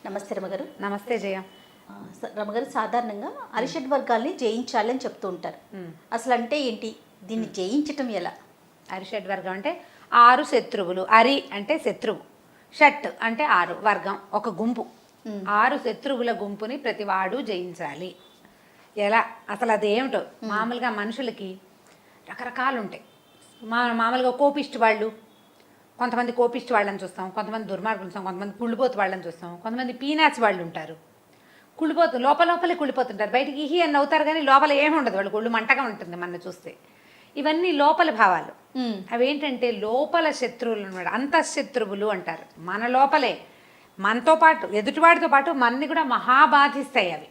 నమస్తే రమగారు. నమస్తే జయ. రమగారు, సాధారణంగా అరిషడ్ వర్గాల్ని జయించాలని చెప్తూ ఉంటారు. అసలు అంటే ఏంటి, దీన్ని జయించటం ఎలా? అరిషడ్ వర్గం అంటే 6 శత్రువులు. అరి అంటే శత్రువు, షట్ అంటే 6, వర్గం ఒక గుంపు. 6 శత్రువుల గుంపుని ప్రతివాడు జయించాలి. ఎలా అసలు అదేమిటో. మామూలుగా మనుషులకి రకరకాలు ఉంటాయి. మామూలుగా కోపిష్టి వాళ్ళు, కొంతమంది కోపిష్టి వాళ్ళని చూస్తాం, కొంతమంది దుర్మార్గులు చూస్తాం, కొంతమంది కుళ్ళిపోతు వాళ్ళని చూస్తాం, కొంతమంది పీనాచి వాళ్ళు ఉంటారు. కుళ్ళిపోతు లోపలే కుళ్ళిపోతుంటారు, బయటికి ఇహి అని అవుతారు కానీ లోపల ఏమి ఉండదు, వాళ్ళు ఒళ్ళు మంటగా ఉంటుంది మన చూస్తే. ఇవన్నీ లోపల భావాలు. అవేంటంటే లోపల శత్రువులు అన్నమాట, అంతఃశత్రువులు అంటారు. మన లోపలే మనతో పాటు ఎదుటివాడితో పాటు మనని కూడా మహాబాధిస్తాయి. అవి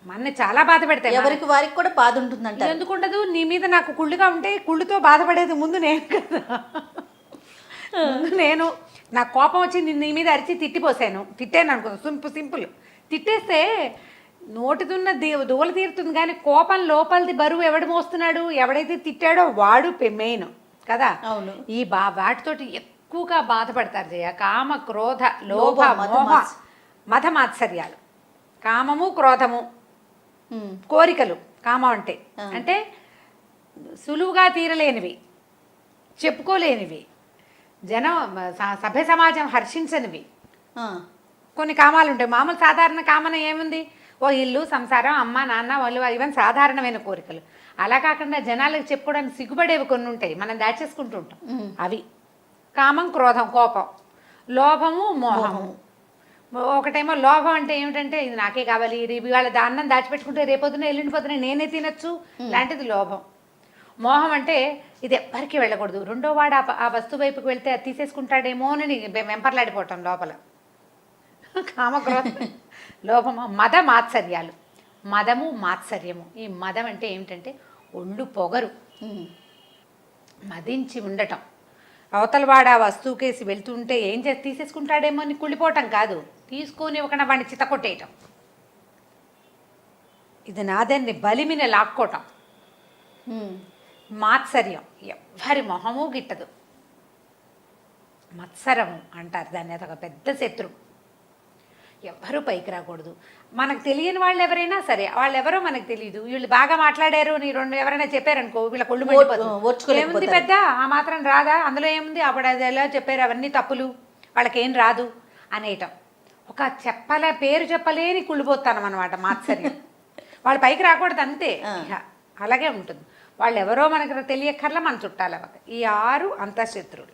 మనని చాలా బాధ పెడతాయి. ఎవరికి వారికి కూడా బాధ ఉంటుందంట. ఎందుకు ఉండదు? నీ మీద నాకు కుళ్ళుగా ఉంటే కుళ్ళుతో బాధపడేది ముందు నేను కదా. నేను నాకు కోపం వచ్చి నీ మీద అరిచి తిట్టాను అనుకో, సింపుల్. తిట్టేస్తే నోటిదున్న దూల తీరుతుంది, కానీ కోపం లోపలిది బరువు ఎవడు మోస్తున్నాడు? ఎవడైతే తిట్టాడో వాడు మెయిన్ కదా. అవును. ఈ వాటితోటి ఎక్కువగా బాధపడతారు జయ. కామ, క్రోధ, లోభ, మోహ, మద మాత్సర్యాలు. కామము, క్రోధము, కోరికలు. కామం అంటే సులువుగా తీరలేనివి, చెప్పుకోలేనివి, సభ్య సమాజం హర్షించనివి కొన్ని కామాలు ఉంటాయి. మామూలు సాధారణ కామన ఏముంది? ఓ ఇల్లు, సంసారం, అమ్మ, నాన్న, వాళ్ళు, ఇవన్నీ సాధారణమైన కోరికలు. అలా కాకుండా జనాలకు చెప్పుకోవడానికి సిగ్గుపడేవి కొన్ని ఉంటాయి, మనం దాచేసుకుంటూ ఉంటాం. అవి కామం, క్రోధం, కోపం, లోభము, మోహము. ఒకటేమో లోభం అంటే ఏమిటంటే ఇది నాకే కావాలి, వాళ్ళ అన్నం దాచిపెట్టుకుంటే రేపొద్దున ఎల్లుండి పొద్దున నేనే తినచ్చు లాంటిది లోభం. మోహం అంటే ఇది ఎవ్వరికి వెళ్ళకూడదు, రెండో వాడు ఆ వస్తువు వైపుకి వెళ్తే అది తీసేసుకుంటాడేమో అని వెంపర్లాడిపోవటం లోపల. కామక్రోధ, లోభము, మద మాత్సర్యాలు. మదము, మాత్సర్యము. ఈ మదం అంటే ఏమిటంటే ఒళ్ళు పొగరు, మదించి ఉండటం. అవతలవాడు ఆ వస్తువుకేసి వెళ్తుంటే ఏం చేసి తీసేసుకుంటాడేమో అని కుళ్ళిపోవటం కాదు, తీసుకొని ఒకన వాడిని చితకొట్టేయటం. ఇది నాదన్ని బలిమిన లాక్కోవటం. మాత్సర్యం, ఎవ్వరి మొహము గిట్టదు. మత్సరము అంటారు దాన్ని, అదొక పెద్ద శత్రువు. ఎవ్వరూ పైకి రాకూడదు. మనకు తెలియని వాళ్ళు ఎవరైనా సరే, వాళ్ళు ఎవరో మనకు తెలియదు, వీళ్ళు బాగా మాట్లాడారు నీ ఎవరైనా చెప్పారనుకో, వీళ్ళ కొళ్ళు మండిపోతుంది. ఏముంది పెద్ద, ఆ మాత్రం రాదా, అందులో ఏముంది, అప్పుడు అది ఎలా చెప్పారు, అవన్నీ తప్పులు, వాళ్ళకేం రాదు అనేయటం. ఒక పేరు చెప్పలేని కుళ్ళిపోతానం అనమాట మాత్సర్యం. వాళ్ళు పైకి రాకూడదు అంతే, అలాగే ఉంటుంది. వాళ్ళు ఎవరో మనకు తెలియక్కర్లా, మన చుట్టాల. ఈ 6 అంతఃశత్రువులు.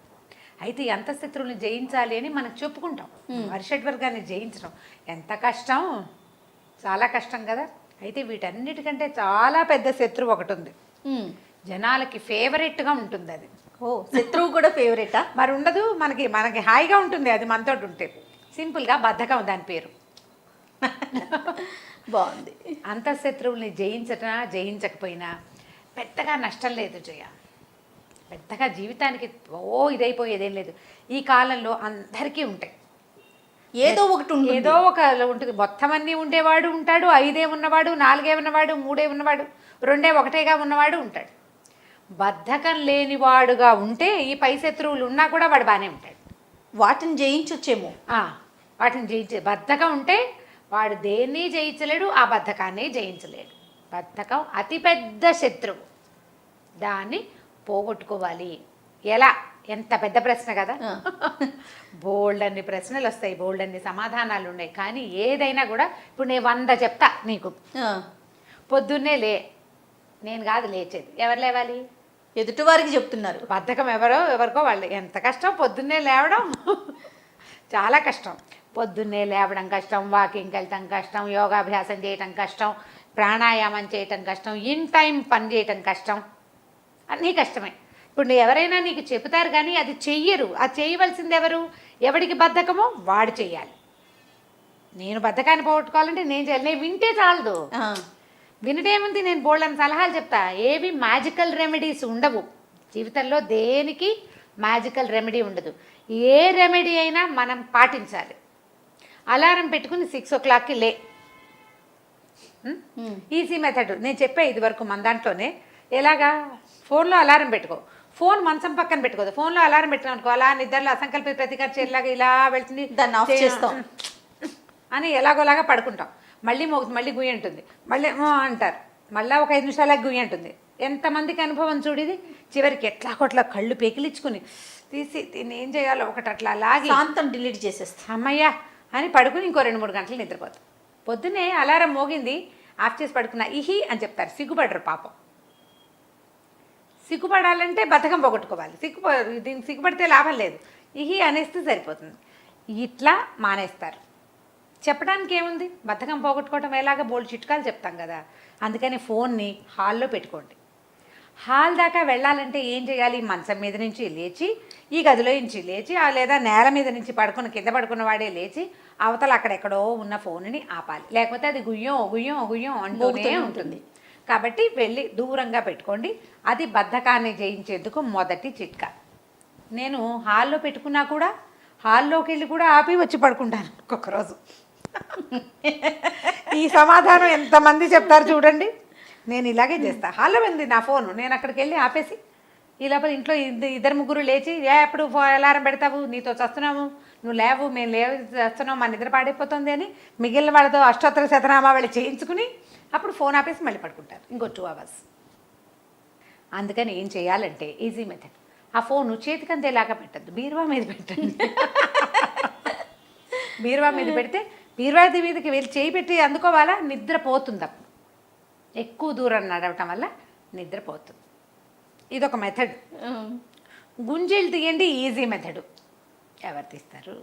అయితే ఈ అంతఃశత్రువుని జయించాలి అని మనం చెప్పుకుంటాం. అరిషడ్ వర్గాన్ని జయించడం ఎంత కష్టం, చాలా కష్టం కదా. అయితే వీటన్నిటికంటే చాలా పెద్ద శత్రువు ఒకటి ఉంది, జనాలకి ఫేవరెట్గా ఉంటుంది అది. శత్రువు కూడా ఫేవరెటా? మరి ఉండదు, మనకి హాయిగా ఉంటుంది అది మనతో ఉంటే. సింపుల్గా బద్ధకం దాని పేరు. బాగుంది. అంతఃశత్రువుల్ని జయించకపోయినా పెద్దగా నష్టం లేదు జయ. పెద్దగా జీవితానికి ఇదైపోయేదేం లేదు. ఈ కాలంలో అందరికీ ఉంటాయి, ఏదో ఒక ఉంటుంది. మొత్తం అన్నీ ఉండేవాడు ఉంటాడు, 5 ఉన్నవాడు, 4 ఉన్నవాడు, 3 ఉన్నవాడు, 2 1గా ఉన్నవాడు ఉంటాడు. బద్ధకం లేనివాడుగా ఉంటే ఈ పై శత్రువులు ఉన్నా కూడా వాడు బాగానే ఉంటాడు. వాటిని జయించొచ్చేమో. వాటిని బద్ధకం ఉంటే వాడు దేన్ని జయించలేడు, ఆ బద్ధకాన్ని జయించలేడు. బద్ధకం అతిపెద్ద శత్రువు, దాన్ని పోగొట్టుకోవాలి ఎలా? ఎంత పెద్ద ప్రశ్న కదా. బోల్డ్ అన్ని ప్రశ్నలు వస్తాయి, బోల్డ్ అన్ని సమాధానాలు ఉన్నాయి. కానీ ఏదైనా కూడా ఇప్పుడు నేను 100 చెప్తా నీకు. పొద్దున్నే నేను కాదు లేచేది, ఎవరు లేవాలి? ఎదుటి వారికి చెప్తున్నారు. బద్ధకం ఎవరికో వాళ్ళు. ఎంత కష్టం పొద్దున్నే లేవడం, చాలా కష్టం. పొద్దున్నే లేవడం కష్టం, వాకింగ్కి వెళ్ళటం కష్టం, యోగాభ్యాసం చేయటం కష్టం, ప్రాణాయామం చేయటం కష్టం, ఇన్ టైం పని చేయటం కష్టం, అన్నీ కష్టమే. ఇప్పుడు ఎవరైనా నీకు చెబుతారు కానీ అది చెయ్యరు. అది చేయవలసింది ఎవరు? ఎవడికి బద్ధకమో వాడు చెయ్యాలి. నేను బద్ధకాన్ని పోగొట్టుకోవాలంటే నేను చేయాలి. నేను వింటే చాలదు, వినటేముంది, నేను బోల్డని సలహాలు చెప్తా. ఏవి మ్యాజికల్ రెమెడీస్ ఉండవు జీవితంలో, దేనికి మ్యాజికల్ రెమెడీ ఉండదు. ఏ రెమెడీ అయినా మనం పాటించాలి. అలారం పెట్టుకుని 6 o'clockకి ఈజీ మెథడ్ నేను చెప్పే. ఇది వరకు మన దాంట్లోనే ఎలాగా, ఫోన్లో అలారం పెట్టుకో, ఫోన్ మంచం పక్కన పెట్టుకోదు, ఫోన్లో అలారం పెట్టినా అనుకో, అలా నిద్రలో అసంకల్పిత ప్రతికార చేయలాగా ఇలా వెళ్తుంది, దాన్ని ఆఫ్ చేస్తాం. అని ఎలాగోలాగా పడుకుంటాం. మళ్ళీ మోగుతుంది, మళ్ళీ గుయ్యి ఉంటుంది, మళ్ళీ అంటారు, మళ్ళీ ఒక 5 నిమిషాలకు గుయ్యి ఉంటుంది. ఎంతమందికి అనుభవం చూడిది. చివరికి ఎట్లా కొట్లా కళ్ళు పెకిలించుకుని తీసి దీన్ని ఏం చేయాలో ఒకటి అట్లా లాగి శాంతం డిలీట్ చేసేస్తాం. అమ్మయ్యా అని పడుకుని ఇంకో 2-3 గంటలు నిద్రపోతాం. పొద్దున్నే అలారం మోగింది, ఆఫ్ చేసి పడుకున్నా ఇహి అని చెప్తారు. సిగ్గుపడరు పాపం. సిగ్గుపడాలంటే బద్ధకం పోగొట్టుకోవాలి. దీనికి సిగ్గుపడితే లాభం లేదు. ఇహి అనేస్తే సరిపోతుంది. ఇట్లా మానేస్తారు. చెప్పడానికి ఏముంది, బద్ధకం పోగొట్టుకోవటం ఎలాగ బోల్డ్ చిట్కాలు చెప్తాం కదా. అందుకని ఫోన్ని హాల్లో పెట్టుకోండి. హాల్ దాకా వెళ్ళాలంటే ఏం చేయాలి, మంచం మీద నుంచి లేచి ఈ గదిలో నుంచి లేచి లేదా నేల మీద నుంచి కింద పడుకున్న వాడే లేచి అవతల అక్కడెక్కడో ఉన్న ఫోన్ని ఆపాలి. లేకపోతే అది గుయ్యం గుయ్యం గుయ్యం అంటూనే ఉంటుంది. కాబట్టి వెళ్ళి దూరంగా పెట్టుకోండి. అది బద్ధకాన్ని జయించేందుకు మొదటి చిట్కా. నేను హాల్లో పెట్టుకున్నా కూడా హాల్లోకి వెళ్ళి కూడా ఆపి వచ్చి పడుకుంటాను ఒక్కొక్కరోజు. ఈ సమాధానం ఎంతమంది చెప్తారు చూడండి. నేను ఇలాగే చేస్తా. హాల్లో ఉంది నా ఫోను, నేను అక్కడికి వెళ్ళి ఆపేసి ఈ లోపల ఇంట్లో 2-3 లేచి ఎప్పుడు అలారం పెడతావు, నీతో చస్తున్నాము, నువ్వు లేవు, మేము లేవు చేస్తున్నావు, మా నిద్ర పాడైపోతుంది అని మిగిలిన వాళ్ళతో అష్టోత్తర శతనామా వెళ్ళి చేయించుకుని అప్పుడు ఫోన్ ఆపేసి మళ్ళీ పడుకుంటారు ఇంకో 2 hours. అందుకని ఏం చేయాలంటే ఈజీ మెథడ్, ఆ ఫోను చేతికందేలాగా పెట్టద్దు, బీరువా మీద పెట్టండి. బీరువా మీద పెడితే బీరువా మీదకి వెళ్ళి చేయి పెట్టి అందుకోవాలా, నిద్రపోతుంది. అప్పుడు ఎక్కువ దూరం నడవటం వల్ల నిద్రపోతుంది. ఇదొక మెథడ్. గుంజీలు తీయండి, ఈజీ మెథడు. ఎవరు తీస్తారు?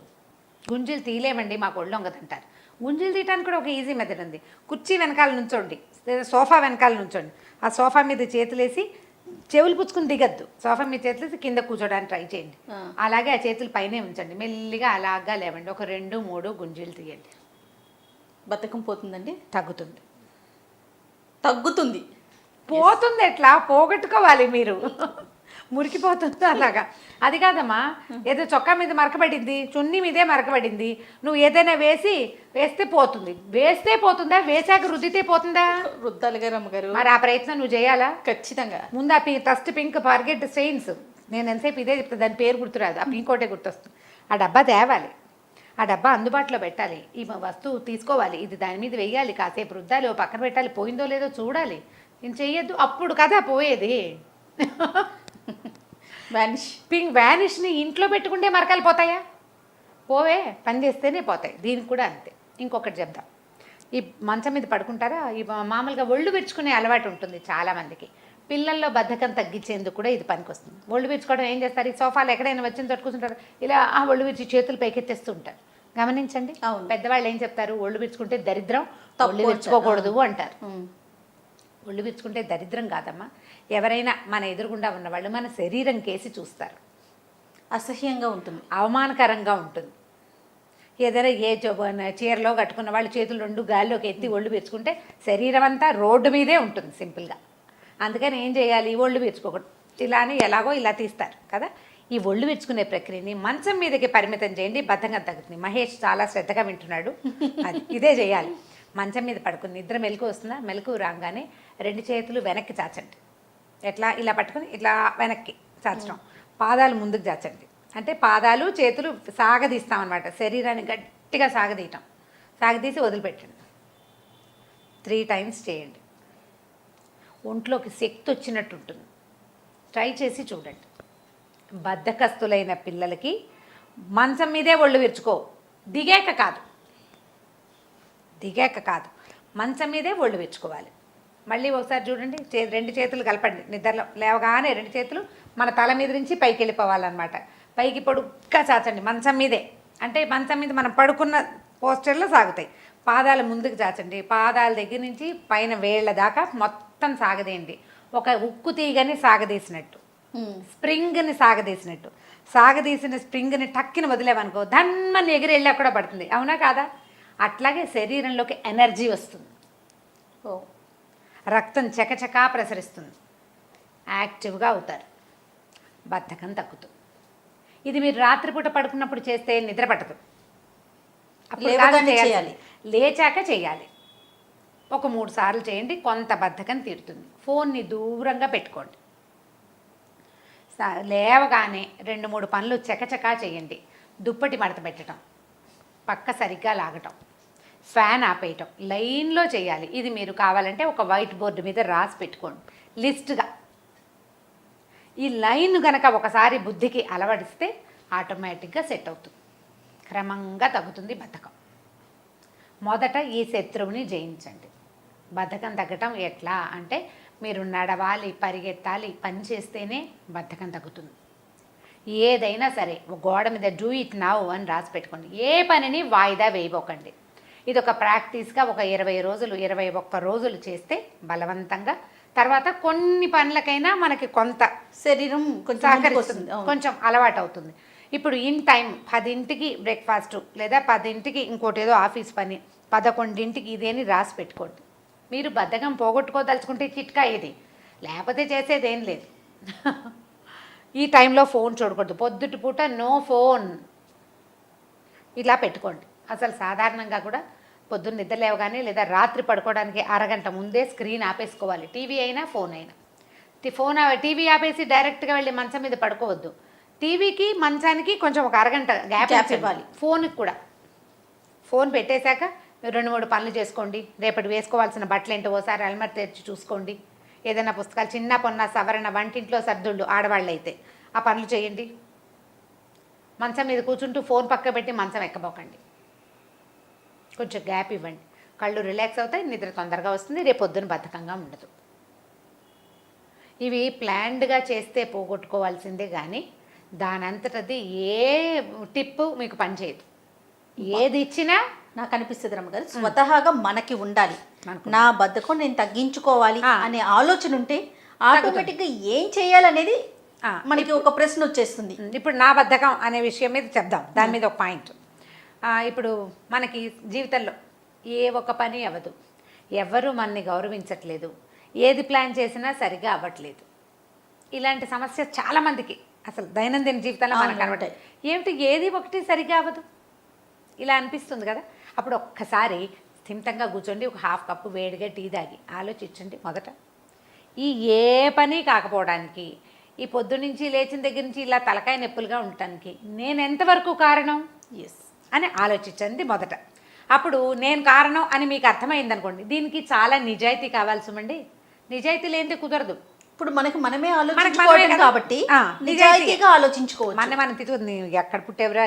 గుంజీలు తీయలేమండి, మాకు ఒళ్ళు వంగదంటారు. గుంజీలు తీయడానికి కూడా ఒక ఈజీ మెథడ్ ఉంది. కుర్చీ వెనకాల నుంచోండి, లేదా సోఫా వెనకాల నుంచోండి. ఆ సోఫా మీద చేతులేసి చెవులు పుచ్చుకుని దిగద్దు, సోఫా మీద చేతులేసి కింద కూర్చోడానికి ట్రై చేయండి. అలాగే ఆ చేతులు పైనే ఉంచండి, మెల్లిగా అలాగా లేవండి. ఒక 2-3 గుంజీలు తీయండి. బద్ధకం పోతుందండి? తగ్గుతుంది. తగ్గుతుంది. పోతుంది ఎట్లా? పోగొట్టుకోవాలి మీరు. మురికిపోతుంది అలాగా. అది కాదమ్మా, ఏదో చొక్కా మీద మరకబడింది, చున్నీ మీదే మరకబడింది, నువ్వు ఏదైనా వేస్తే పోతుంది. వేస్తే పోతుందా, వేసాక రుద్దితే పోతుందా? రుద్దాలి గారు అమ్మగారు. మరి ఆ ప్రయత్నం నువ్వు చేయాలా? ఖచ్చితంగా. ముందు ఆ ఫస్ట్ పింక్ ఫర్గెట్ స్టెయిన్స్, నేను ఎంతసేపు ఇదే చెప్తా, దాని పేరు గుర్తురాదు, ఆ పింక్ ఒకటే గుర్తొస్తుంది. ఆ డబ్బా తేవాలి, ఆ డబ్బా అందుబాటులో పెట్టాలి, ఈ వస్తువు తీసుకోవాలి, ఇది దాని మీద వెయ్యాలి, కాసేపు రుద్దాలి, ఓ పక్కన పెట్టాలి, పోయిందో లేదో చూడాలి. నేను చెయ్యొద్దు, అప్పుడు కదా పోయేది. వ్యానిష్ని ఇంట్లో పెట్టుకుంటే మరకలు పోతాయా? పోవే, పని చేస్తేనే పోతాయి. దీనికి కూడా అంతే. ఇంకొకటి చెప్దాం, ఈ మంచం మీద పడుకుంటారా, ఈ మామూలుగా ఒళ్ళు విరుచుకునే అలవాటు ఉంటుంది చాలామందికి. పిల్లల్లో బద్ధకం తగ్గించేందుకు కూడా ఇది పనికొస్తుంది. ఒళ్ళు విరుచుకోవడం ఏం చేస్తారు, ఈ సోఫాలు ఎక్కడైనా వచ్చిన చోటు కూర్చుంటారు, ఇలా ఆ ఒళ్ళు విరిచి చేతులు పైకెత్తేస్తూ ఉంటారు. గమనించండి. పెద్దవాళ్ళు ఏం చెప్తారు, ఒళ్ళు విరుచుకుంటే దరిద్రం, ఒళ్ళు విరుచుకోకూడదు అంటారు. ఒళ్ళు విరుచుకుంటే దరిద్రం కాదమ్మా. ఎవరైనా మన ఎదురుగుండా ఉన్నవాళ్ళు మన శరీరం కేసి చూస్తారు, అసహ్యంగా ఉంటుంది, అవమానకరంగా ఉంటుంది. ఏదైనా చీరలో కట్టుకున్న వాళ్ళు చేతులు 2 గాల్లోకి ఎత్తి ఒళ్ళు విరుచుకుంటే శరీరం అంతా రోడ్డు మీదే ఉంటుంది సింపుల్గా. అందుకని ఏం చేయాలి, ఒళ్ళు విరుచుకోకూడదు. ఇలా అని ఎలాగో ఇలా తీస్తారు కదా. ఈ ఒళ్ళు విరుచుకునే ప్రక్రియని మంచం మీదకి పరిమితం చేయండి, బద్ధంగా తగ్గుతుంది. మహేష్ చాలా శ్రద్ధగా వింటున్నాడు. అది ఇదే చేయాలి. మంచం మీద పడుకుని నిద్ర మెలకు వస్తుందా, మెలకు రాగానే 2 చేతులు వెనక్కి చాచండి. ఎట్లా, ఇలా పట్టుకుని ఇట్లా వెనక్కి చాచడం, పాదాలు ముందుకు చాచండి. అంటే పాదాలు చేతులు సాగదీస్తామన్నమాట, శరీరాన్ని గట్టిగా సాగదీయటం. సాగదీసి వదిలిపెట్టండి. 3 times చేయండి. ఒంట్లోకి శక్తి వచ్చినట్టు ఉంటుంది. ట్రై చేసి చూడండి. బద్ధకస్తులైన పిల్లలకి మంచం మీదే ఒళ్ళు విరుచుకో, దిగాక కాదు, మంచం మీదే ఒళ్ళు విరుచుకోవాలి. మళ్ళీ ఒకసారి చూడండి, 2 చేతులు కలపండి. నిద్రలో లేవగానే 2 చేతులు మన తల మీద నుంచి పైకి వెళ్ళిపోవాలన్నమాట. పైకి పొడుగ్గా చాచండి మంచం మీదే. అంటే మంచం మీద మనం పడుకున్న పోస్చర్లో సాగుతాయి. పాదాలు ముందుకు చాచండి. పాదాల దగ్గర నుంచి పైన వేళ్ళ దాకా మొత్తం సాగదేయండి. ఒక ఉక్కు తీగని సాగదీసినట్టు, స్ప్రింగ్ని సాగదీసినట్టు. సాగదీసిన స్ప్రింగ్ని టక్కిన వదిలేవనుకో, ధన్మని ఎగిరి వెళ్ళా కూడా పడుతుంది. అవునా కాదా? అట్లాగే శరీరంలోకి ఎనర్జీ వస్తుంది, రక్తం చకచకా ప్రసరిస్తుంది, యాక్టివ్గా అవుతారు, బద్ధకం తగ్గుతుంది. ఇది మీరు రాత్రిపూట పడుకున్నప్పుడు చేస్తే నిద్ర పట్టదు, చేయాలి, లేచాక చేయాలి. ఒక 3 సార్లు చేయండి, కొంత బద్ధకం తీరుతుంది. ఫోన్ని దూరంగా పెట్టుకోండి. లేవగానే 2-3 పనులు చకచకా చేయండి. దుప్పటి మడత పెట్టడం, పక్క సరిగ్గా లాగటం, ఫ్యాన్ ఆపేయటం లైన్లో చేయాలి. ఇది మీరు కావాలంటే ఒక వైట్ బోర్డు మీద రాసి పెట్టుకోండి లిస్ట్గా. ఈ లైన్ గనక ఒకసారి బుద్ధికి అలవడిస్తే ఆటోమేటిక్గా సెట్ అవుతుంది, క్రమంగా తగ్గుతుంది బద్ధకం. మొదట ఈ శత్రువుని జయించండి. బద్ధకం తగ్గటం ఎట్లా అంటే మీరు నడవాలి, పరిగెత్తాలి, పని చేస్తేనే బద్ధకం తగ్గుతుంది. ఏదైనా సరే గోడ మీద డూ ఇట్ నౌ అని రాసి పెట్టుకోండి. ఏ పనిని వాయిదా వేయబోకండి. ఇది ఒక ప్రాక్టీస్గా ఒక 20 రోజులు 21 రోజులు చేస్తే బలవంతంగా తర్వాత కొన్ని పనులకైనా మనకి కొంత శరీరం కొంచెం సహకరిస్తుంది, కొంచెం అలవాటు అవుతుంది. ఇప్పుడు ఇన్ టైం 10ంటికి బ్రేక్ఫాస్ట్ లేదా 10ంటికి ఇంకోటి ఏదో ఆఫీస్ పని, 11ంటికి ఇదేని రాసి పెట్టుకోండి. మీరు బద్ధకం పోగొట్టుకోదలుచుకుంటే చిట్కా ఇది, లేకపోతే చేసేదేం లేదు. ఈ టైంలో ఫోన్ చూడకూడదు, పొద్దుటి పూట నో ఫోన్ ఇలా పెట్టుకోండి. అసలు సాధారణంగా కూడా పొద్దున్న నిద్ర లేవగానే లేదా రాత్రి పడుకోవడానికి అరగంట ముందే స్క్రీన్ ఆపేసుకోవాలి. టీవీ అయినా ఫోన్ అయినా. టీవీ ఆపేసి డైరెక్ట్గా వెళ్ళి మంచం మీద పడుకోవద్దు. టీవీకి మంచానికి కొంచెం ఒక అరగంట గ్యాప్ ఇవ్వాలి. ఫోన్కి కూడా ఫోన్ పెట్టేశాక 2-3 పనులు చేసుకోండి. రేపటి వేసుకోవాల్సిన బట్టలు ఏంటో ఓసారి అల్మర్ తెరిచి చూసుకోండి. ఏదైనా పుస్తకాలు చిన్న పొన్న సవరణ, వంటింట్లో సర్దుళ్ళు ఆడవాళ్ళు అయితే ఆ పనులు చేయండి. మంచం మీద కూర్చుంటూ ఫోన్ పక్క పెట్టి మంచం ఎక్కబోకండి. కొంచెం గ్యాప్ ఇవ్వండి. కళ్ళు రిలాక్స్ అవుతాయి, నిద్ర తొందరగా వస్తుంది, రేపు పొద్దున బద్ధకంగా ఉండదు. ఇవి ప్లాన్డ్గా చేస్తే పోగొట్టుకోవాల్సిందే కానీ దానంతటది ఏ టిప్పు మీకు పనిచేయదు. ఏది ఇచ్చినా నాకు అనిపిస్తుంది రమ్మగారు, స్వతహాగా మనకి ఉండాలి. నా బద్ధకం నేను తగ్గించుకోవాలి అనే ఆలోచన ఉంటే ఆటోమేటిక్గా ఏం చేయాలనేది మనకి ఒక ప్రశ్న వచ్చేస్తుంది. ఇప్పుడు నా బద్ధకం అనే విషయం మీద చెప్దాం, దాని మీద ఒక పాయింట్. ఇప్పుడు మనకి జీవితంలో ఏ ఒక పని అవ్వదు, ఎవరు మనని గౌరవించట్లేదు, ఏది ప్లాన్ చేసినా సరిగా అవ్వట్లేదు. ఇలాంటి సమస్య చాలామందికి అసలు దైనందిన జీవితంలో మనకు కనబడతాయి. ఏమిటి ఏది ఒకటి సరిగా అవ్వదు ఇలా అనిపిస్తుంది కదా. అప్పుడు ఒక్కసారి స్థిమితంగా కూర్చోండి, ఒక 1/2 కప్పు వేడిగా టీ తాగి ఆలోచించండి. మొదట ఈ ఏ పని కాకపోవడానికి, ఈ పొద్దునుంచి లేచిన దగ్గర నుంచి ఇలా తలకాయ నొప్పులుగా ఉండటానికి నేను ఎంతవరకు కారణం అని ఆలోచించండి మొదట. అప్పుడు నేను కారణం అని మీకు అర్థమైంది అనుకోండి, దీనికి చాలా నిజాయితీ కావాల్సి ఉండి, నిజాయితీ లేనిదే కుదరదు. ఇప్పుడు మనమే ఆలోచించుకోవడం కాబట్టి నిజాయితీగా ఆలోచించుకోవచ్చు. మనం తిట్టుకుంది ఎక్కడ పుట్టేవరా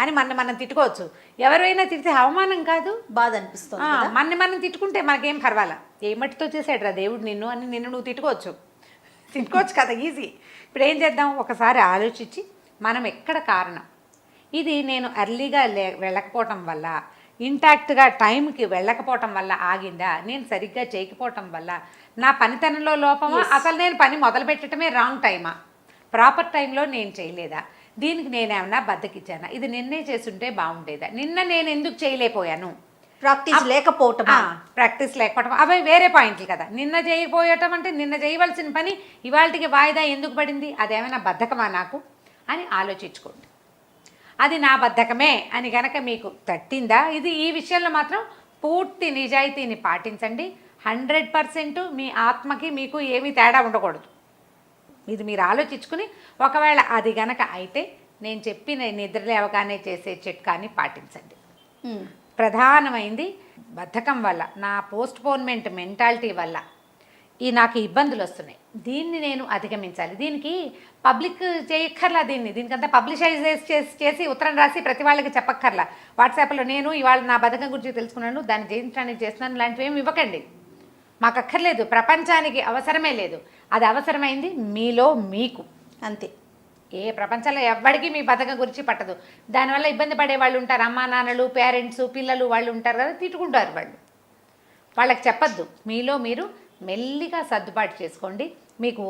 అని మనం తిట్టుకోవచ్చు. ఎవరైనా తిడితే అవమానం కాదు, బాధ అనిపిస్తుంది. మనం తిట్టుకుంటే మనకేం పర్వాలా, ఏ మట్టితో చేసాడు రా దేవుడు నిన్ను అని నిన్ను నువ్వు తిట్టుకోవచ్చు కదా, ఈజీ. ఇప్పుడు ఏం చేద్దాం, ఒకసారి ఆలోచించి మనం ఎక్కడ కారణం, ఇది నేను ఎర్లీగా వెళ్ళకపోవటం వల్ల, ఇంటాక్ట్గా టైంకి వెళ్ళకపోవటం వల్ల ఆగిందా, నేను సరిగ్గా చేయకపోవటం వల్ల, నా పనితనంలో లోపమా, అసలు నేను పని మొదలు పెట్టడమే రాంగ్ టైమా, ప్రాపర్ టైంలో నేను చేయలేదా, దీనికి నేనేమన్నా బద్దకిచ్చానా, ఇది నిన్నే చేస్తుంటే బాగుండేదా, నిన్న నేను ఎందుకు చేయలేకపోయాను, ప్రాక్టీస్ లేకపోవటం అవి వేరే పాయింట్లు కదా. నిన్న చేయకపోయటం అంటే నిన్న చేయవలసిన పని ఇవాళకి వాయిదా ఎందుకు పడింది, అదేమైనా బద్ధకమా నాకు అని ఆలోచించుకోండి. అది నా బద్ధకమే అని గనక మీకు తట్టిందా, ఇది ఈ విషయంలో మాత్రం పూర్తి నిజాయితీని పాటించండి. 100% మీ ఆత్మకి మీకు ఏమీ తేడా ఉండకూడదు. ఇది మీరు ఆలోచించుకుని ఒకవేళ అది గనక అయితే నేను చెప్పిన నిద్ర లేవగానే చేసే చిట్కాని పాటించండి. ప్రధానమైంది బద్ధకం వల్ల, నా పోస్ట్పోన్మెంట్ మెంటాలిటీ వల్ల నాకు ఇబ్బందులు వస్తున్నాయి, దీన్ని నేను అధిగమించాలి. దీనికి పబ్లిక్ చేయక్కర్లా, దీనికంతా పబ్లిషైజ్ చేసి ఉత్తరం రాసి ప్రతి వాళ్ళకి చెప్పక్కర్లా. వాట్సాప్లో నేను ఇవాళ నా బద్ధకం గురించి తెలుసుకున్నాను, దాన్ని జయించడానికి చేస్తున్నాను లాంటివి ఏమి ఇవ్వకండి. మాకు అక్కర్లేదు, ప్రపంచానికి అవసరమే లేదు. అది అవసరమైంది మీలో మీకు అంతే. ఏ ప్రపంచంలో ఎవ్వడికి మీ బద్ధకం గురించి పట్టదు. దానివల్ల ఇబ్బంది పడే వాళ్ళు ఉంటారు, అమ్మా నాన్నలు, పేరెంట్స్, పిల్లలు వాళ్ళు ఉంటారు కదా, తిట్టుకుంటారు వాళ్ళు. వాళ్ళకి చెప్పద్దు, మీలో మీరు మెల్లిగా సర్దుబాటు చేసుకోండి. మీకు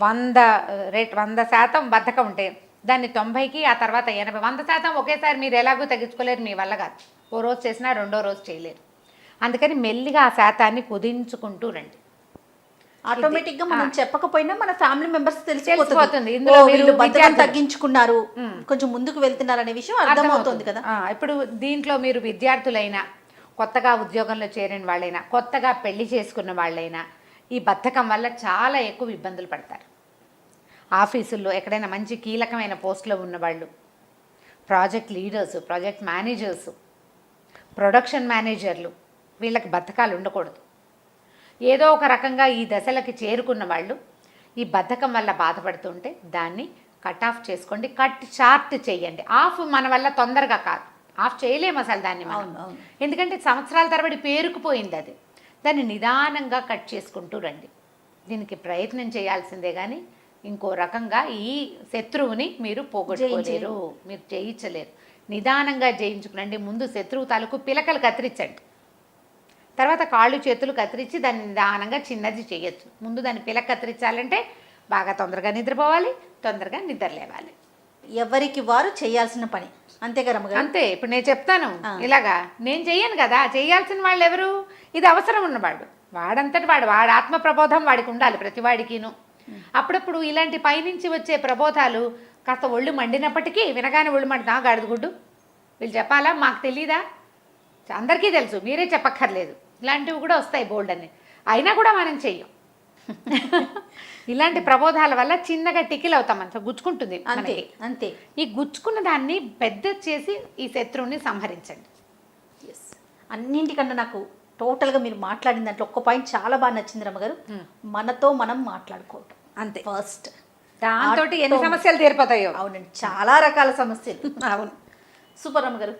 100% బద్ధకం ఉంటే దాన్ని 90కి, ఆ తర్వాత 80, 100% ఒకేసారి మీరు ఎలాగో తగ్గించుకోలేరు, మీ వల్ల కాదు. ఓ రోజు చేసినా రెండో రోజు చేయలేరు. అందుకని మెల్లిగా ఆ శాతాన్ని కుదించుకుంటూ రండి. ఆటోమేటిక్ గా మనం చెప్పకపోయినా మన ఫ్యామిలీ మెంబర్స్ తెలిసిపోతుంది, తగ్గించుకున్నారు, కొంచెం ముందుకు వెళ్తున్నారు అనే విషయం అర్థమవుతుంది కదా. ఇప్పుడు దీంట్లో మీరు విద్యార్థులైనా, కొత్తగా ఉద్యోగంలో చేరిన వాళ్ళైనా, కొత్తగా పెళ్లి చేసుకున్న వాళ్ళైనా ఈ బద్ధకం వల్ల చాలా ఎక్కువ ఇబ్బందులు పడతారు. ఆఫీసుల్లో ఎక్కడైనా మంచి కీలకమైన పోస్టులో ఉన్నవాళ్ళు, project leaders, project managers, production మేనేజర్లు, వీళ్ళకి బద్ధకాలు ఉండకూడదు. ఏదో ఒక రకంగా ఈ దశలకి చేరుకున్న వాళ్ళు ఈ బద్ధకం వల్ల బాధపడుతుంటే దాన్ని కట్ ఆఫ్ చేసుకోండి, కట్ షార్ట్ చేయండి. ఆఫ్ మన వల్ల తొందరగా కాదు, ఆఫ్ చేయలేము అసలు దాన్ని మనం. ఎందుకంటే సంవత్సరాల తరబడి పేరుకుపోయింది అది. దాన్ని నిదానంగా కట్ చేసుకుంటూ రండి. దీనికి ప్రయత్నం చేయాల్సిందే కానీ ఇంకో రకంగా ఈ శత్రువుని మీరు పోగొట్టుకోలేరు, మీరు జయించలేరు. నిదానంగా జయించుకునండి. ముందు శత్రువు తాలూకు పిలకలు కత్తిరించండి, తర్వాత కాళ్ళు చేతులు కత్తిరించి దాన్ని నిదానంగా చిన్నది చేయొచ్చు. ముందు దాన్ని పిలక కత్తిరించాలంటే బాగా తొందరగా నిద్రపోవాలి, తొందరగా నిద్ర లేవాలి. ఎవరికి వారు చేయాల్సిన పని, అంతేగా రమ్మగారు? అంతే. ఇప్పుడు నేను చెప్తాను ఇలాగా, నేను చెయ్యను కదా, చేయాల్సిన వాళ్ళు ఎవరు? ఇది అవసరం ఉన్నవాడు, వాడంతటి వాడు, వాడి ఆత్మ ప్రబోధం వాడికి ఉండాలి ప్రతి వాడికిను. అప్పుడప్పుడు ఇలాంటి పైనుంచి వచ్చే ప్రబోధాలు కాస్త ఒళ్ళు మండినప్పటికీ వినగానే ఒళ్ళు మండుతా గాడిదగుడ్డు వీళ్ళు చెప్పాలా, మాకు తెలీదా? అందరికీ తెలుసు, మీరే చెప్పక్కర్లేదు. ఇలాంటివి కూడా వస్తాయి బోల్డ్ అని, అయినా కూడా మనం చెయ్యం. ఇలాంటి ప్రబోధాల వల్ల చిన్నగా టికిల్ అవుతాం, అంత గుచ్చుకుంటుంది మనకి. అంతే. ఈ గుచ్చుకున్న దాన్ని పెద్ద చేసి ఈ శత్రువుని సంహరించండి. ఎస్, అన్నింటికన్నా నాకు టోటల్గా మీరు మాట్లాడిన దాంట్లో ఒక్క పాయింట్ చాలా బాగా నచ్చింది రమ్మగారు. మనతో మనం మాట్లాడుకోవటం అంతే ఫస్ట్. దాంతో ఎన్ని సమస్యలు తీరిపోతాయో. అవునండి, చాలా రకాల సమస్యలు. అవును. సూపర్ రమ్మగారు.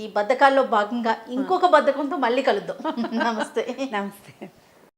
ఈ బద్ధకాల్లో భాగంగా ఇంకొక బద్ధకంతో మళ్ళీ కలుద్దాం. నమస్తే. నమస్తే.